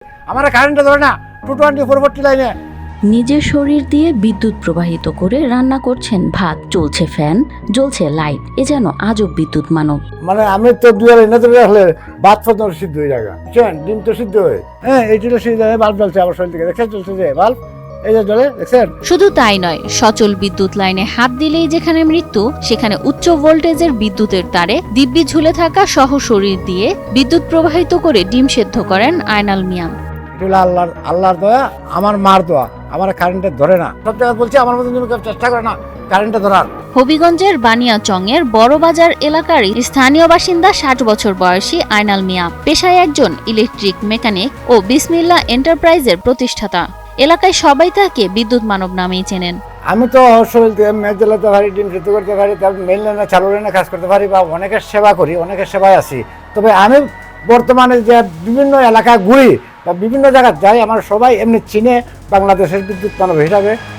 আমার কারেন্টে ধরে না 220 লাইনে। নিজের শরীর দিয়ে বিদ্যুৎ প্রবাহিত করে রান্না করছেন ভাত, চলছে ফ্যান, জ্বলছে লাইট। এ যেন আজব বিদ্যুৎ মানব। মানে আমি তো দুয়ারে না ধরে রাখলে ভাত ফতর সিদ্ধ হয়ে যাবে, বুঝছেন? ডিম তো সিদ্ধ হয়ে, হ্যাঁ এইগুলো সিদ্ধ হয়ে বাল্ব জ্বলছে আমার শরীর থেকে, দেখছেন চলছে যে বাল্ব, এই যে জ্বলে, দেখছেন? শুধু তাই নয়, সচল বিদ্যুৎ লাইনে হাত দিলেই যেখানে মৃত্যু, সেখানে উচ্চ ভোল্টেজের বিদ্যুতের তারে দিব্যি ঝুলে থাকা সহ শরীর দিয়ে বিদ্যুৎ প্রবাহিত করে ডিম সেদ্ধ করেন আয়নাল মিয়া। এগুলো আল্লাহর দয়া, আমার মার দোয়া, আমার কারেন্টে ধরে না। সব জায়গায় বলছি আমার মতন তুমি চেষ্টা করে না কারেন্টে ধরার। হবিগঞ্জের বানিয়াচংয়ের বড়বাজার এলাকার স্থানীয় বাসিন্দা 60 বছর বয়সী আয়নাল মিয়া পেশায় একজন ইলেকট্রিক মেকানিক ও বিসমিল্লা এন্টারপ্রাইজের প্রতিষ্ঠাতা। এলাকায় সবাই তাকে বিদ্যুৎ মানব নামেই চেনেন। আমি তো শরীর থেকে ম্যাচ জ্বালাতে পারি, ডিম সিদ্ধ করতে পারি, তারপর মেন লাইনে চালু লাইনে কাজ করতে পারি, বা অনেকের সেবা করি, অনেকের সেবায় আছি। তবে আমি বর্তমানে যে বিভিন্ন এলাকায় ঘুরি বা বিভিন্ন জায়গায় যাই, আমার সবাই এমনি চিনে বাংলাদেশের বিদ্যুৎ মানব হিসাবে।